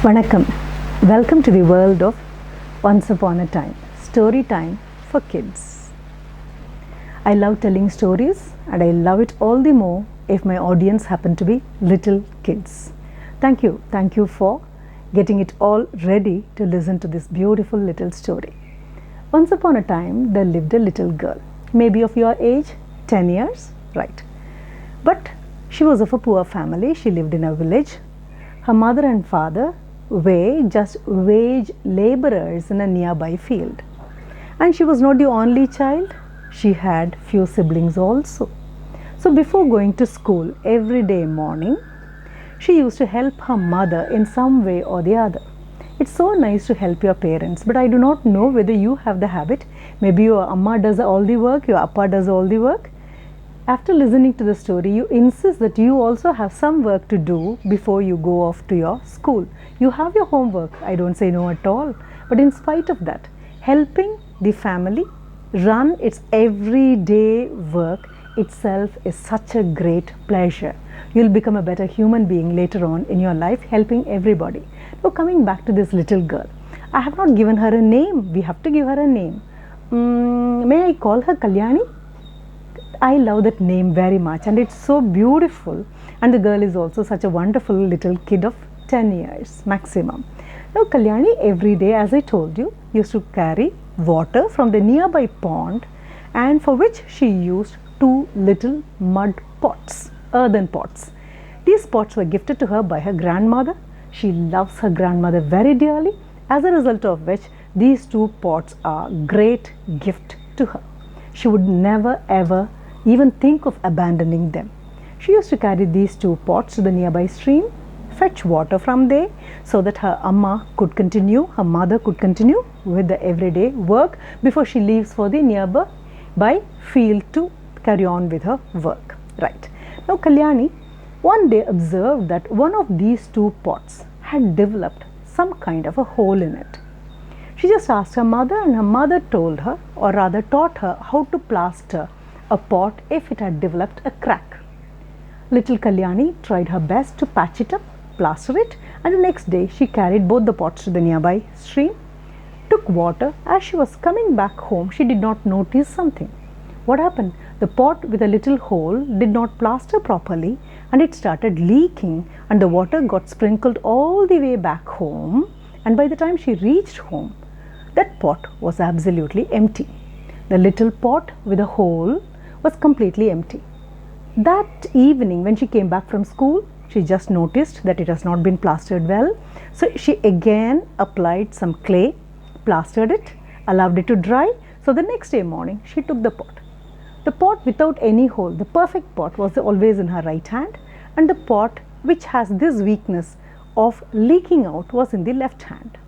Vanakkam. Welcome to the world of Once Upon a Time, story time for kids. I love telling stories and I love it all the more if my audience happen to be little kids. Thank you for getting it all ready to listen to this beautiful little story. Once upon a time there lived a little girl, maybe of your age, 10 years, right? But she was of a poor family. She lived in a village. Her mother and father were just wage laborers in a nearby field. And she was not the only child. She had few siblings also. So before going to school every day morning, she used to help her mother in some way or the other. It's so nice to help your parents, but I do not know whether you have the habit. Maybe your amma does all the work, your appa does all the work. After listening to the story, you insist that you also have some work to do before you go off to your school. You have your homework, I don't say no at all. But in spite of that, helping the family run its everyday work itself is such a great pleasure. You'll become a better human being later on in your life, helping everybody. Now coming back to this little girl, I have not given her a name. We have to give her a name. May I call her Kalyani? I love that name very much and it's so beautiful, and the girl is also such a wonderful little kid of 10 years maximum. Now Kalyani every day, as I told you, used to carry water from the nearby pond, and for which she used 2 little mud pots, earthen pots. These pots were gifted to her by her grandmother. She loves her grandmother very dearly, as a result of which these 2 pots are a great gift to her. She would never ever even think of abandoning them. She used to carry these 2 pots to the nearby stream, fetch water from there so that her amma could continue, her mother could continue with the everyday work before she leaves for the nearby field to carry on with her work. Right. Now Kalyani one day observed that one of these 2 pots had developed some kind of a hole in it. She just asked her mother, and her mother told her, or rather taught her, how to plaster a pot if it had developed a crack. Little Kalyani tried her best to patch it up, plaster it, and the next day she carried both the pots to the nearby stream, took water. As she was coming back home, she did not notice something. What happened? The pot with a little hole did not plaster properly, and it started leaking, and the water got sprinkled all the way back home, and by the time she reached home, that pot was absolutely empty. The little pot with a hole was completely empty. That evening when she came back from school, she just noticed that it has not been plastered well. So she again applied some clay, plastered it, allowed it to dry. So the next day morning she took the pot. The pot without any hole, the perfect pot, was always in her right hand, and the pot which has this weakness of leaking out was in the left hand.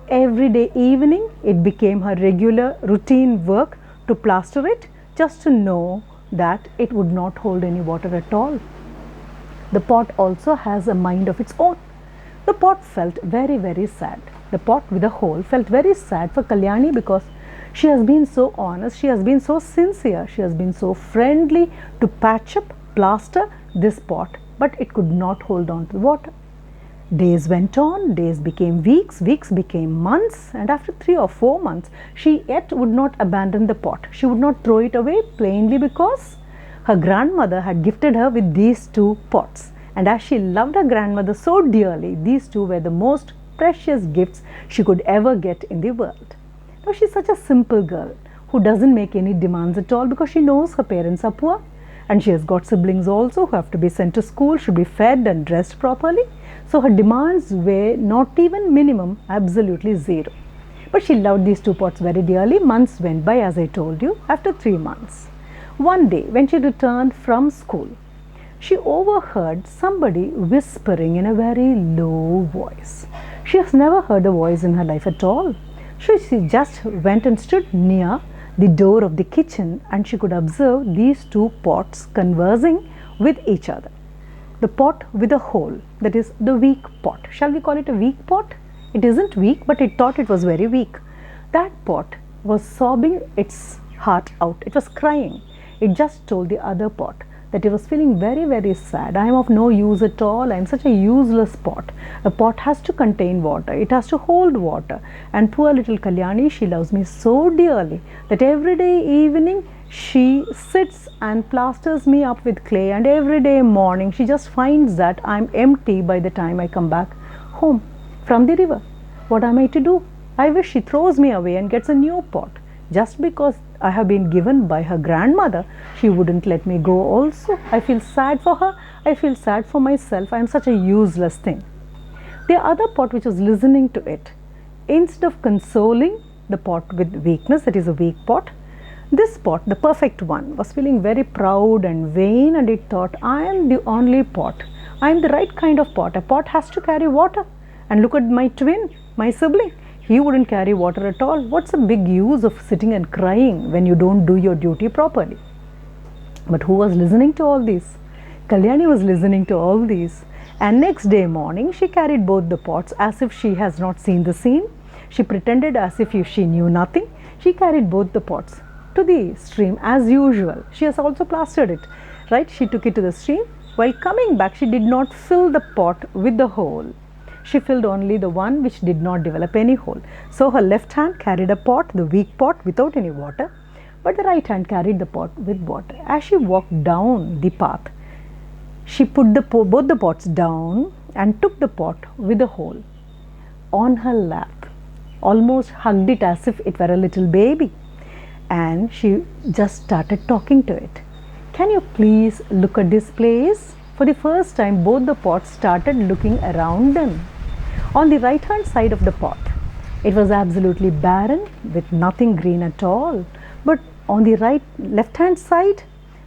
Every day evening it became her regular routine work to plaster it, just to know that it would not hold any water at all. The pot also has a mind of its own. The pot felt very, very sad. The pot with a hole felt very sad for Kalyani because she has been so honest, she has been so sincere, she has been so friendly to patch up, plaster this pot, but it could not hold on to the water. Days went on, days became weeks, weeks became months, and after 3 or 4 months, she yet would not abandon the pot. She would not throw it away, plainly because her grandmother had gifted her with these 2 pots. And as she loved her grandmother so dearly, these 2 were the most precious gifts she could ever get in the world. Now she's such a simple girl who doesn't make any demands at all because she knows her parents are poor, and she has got siblings also who have to be sent to school, should be fed and dressed properly. So her demands were not even minimum, absolutely zero. But she loved these 2 pots very dearly. Months went by, as I told you. After 3 months, one day when she returned from school, she overheard somebody whispering in a very low voice. She has never heard a voice in her life at all. So she just went and stood near the door of the kitchen, and she could observe these 2 pots conversing with each other. The pot with a hole, that is the weak pot. Shall we call it a weak pot? It isn't weak, but it thought it was very weak. That pot was sobbing its heart out. It was crying. It just told the other pot that he was feeling very, very sad. I am of no use at all. I am such a useless pot. A pot has to contain water. It has to hold water. And poor little Kalyani, she loves me so dearly that every day evening she sits and plasters me up with clay, and every day morning she just finds that I am empty by the time I come back home from the river. What am I to do? I wish she throws me away and gets a new pot. Just because I have been given by her grandmother, she wouldn't let me go also. I feel sad for her. I feel sad for myself. I am such a useless thing. The other pot which was listening to it, instead of consoling the pot with weakness, that is a weak pot, this pot, the perfect one, was feeling very proud and vain, and it thought, I am the only pot. I am the right kind of pot. A pot has to carry water. And look at my twin, my sibling. He wouldn't carry water at all. What's the big use of sitting and crying when you don't do your duty properly? But who was listening to all this? Kalyani was listening to all these. And next day morning, she carried both the pots as if she has not seen the scene. She pretended as if she knew nothing. She carried both the pots to the stream as usual. She has also plastered it, right? She took it to the stream. While coming back, she did not fill the pot with the hole. She filled only the one which did not develop any hole. So her left hand carried a pot, the weak pot, without any water, but the right hand carried the pot with water. As she walked down the path, she put both the pots down and took the pot with the hole on her lap, almost hugged it as if it were a little baby, and she just started talking to it. Can you please look at this place? For the first time, both the pots started looking around them. On the right hand side of the pot, it was absolutely barren with nothing green at all. But on the left hand side,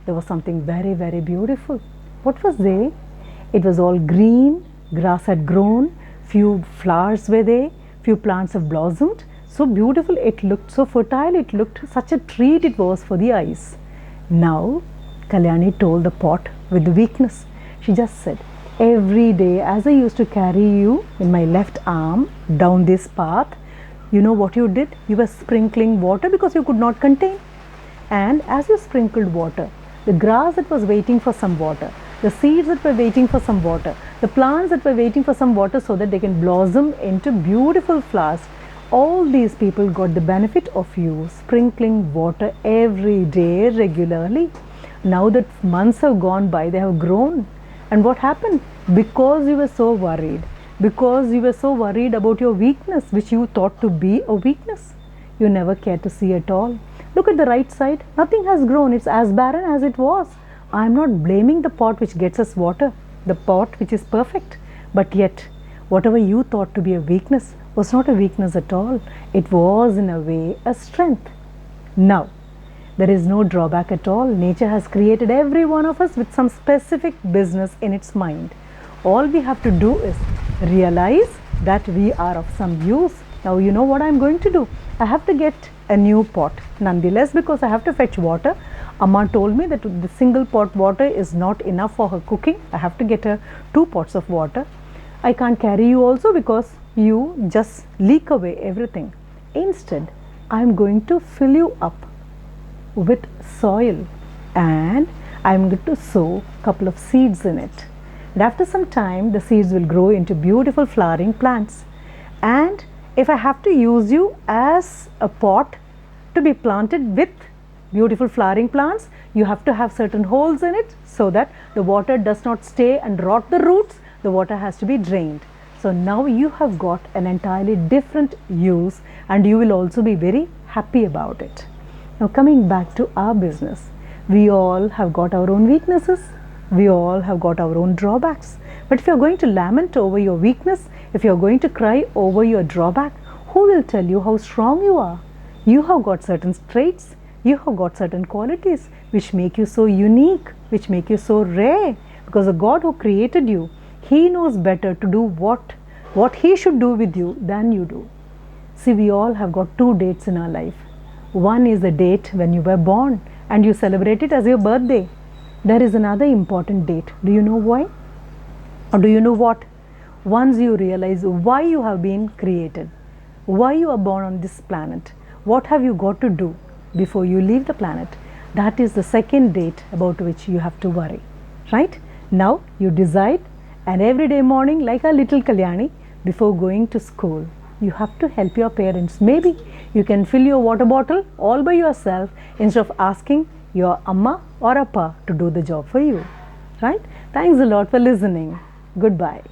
there was something very, very beautiful. What was there? It was all green, grass had grown, few flowers were there, few plants have blossomed. So beautiful, it looked so fertile, it looked such a treat it was for the eyes. Now, Kalyani told the pot with weakness. She just said, every day as I used to carry you in my left arm down this path, you know what you did? You were sprinkling water because you could not contain. And as you sprinkled water, the grass that was waiting for some water, the seeds that were waiting for some water, the plants that were waiting for some water so that they can blossom into beautiful flowers, all these people got the benefit of you sprinkling water every day regularly. Now that months have gone by, they have grown. And what happened? Because you were so worried, because you were so worried about your weakness, which you thought to be a weakness, you never cared to see at all. Look at the right side, nothing has grown, it's as barren as it was. I am not blaming the pot which gets us water, the pot which is perfect, but yet whatever you thought to be a weakness was not a weakness at all. It was in a way a strength. Now, there is no drawback at all. Nature has created every one of us with some specific business in its mind. All we have to do is realize that we are of some use. Now you know what I am going to do. I have to get a new pot. Nonetheless, because I have to fetch water, Amma told me that the single pot water is not enough for her cooking. I have to get her 2 pots of water. I can't carry you also because you just leak away everything. Instead, I am going to fill you up with soil, and I am going to sow a couple of seeds in it. And after some time, the seeds will grow into beautiful flowering plants. And if I have to use you as a pot to be planted with beautiful flowering plants, you have to have certain holes in it so that the water does not stay and rot the roots. The water has to be drained. So now you have got an entirely different use, and you will also be very happy about it. Now coming back to our business, we all have got our own weaknesses, we all have got our own drawbacks. But if you are going to lament over your weakness, if you are going to cry over your drawback, who will tell you how strong you are? You have got certain traits, you have got certain qualities which make you so unique, which make you so rare, because the God who created you, He knows better to do what He should do with you than you do. See, we all have got 2 dates in our life. One is the date when you were born and you celebrate it as your birthday. There is another important date. Do you know why? Or do you know what? Once you realize why you have been created, why you are born on this planet, what have you got to do before you leave the planet, That is the second date about which you have to worry, right? Now you decide, and every day morning, like a little Kalyani, before going to school, you have to help your parents. Maybe you can fill your water bottle all by yourself instead of asking your amma or appa to do the job for you, right? Thanks a lot for listening. Goodbye.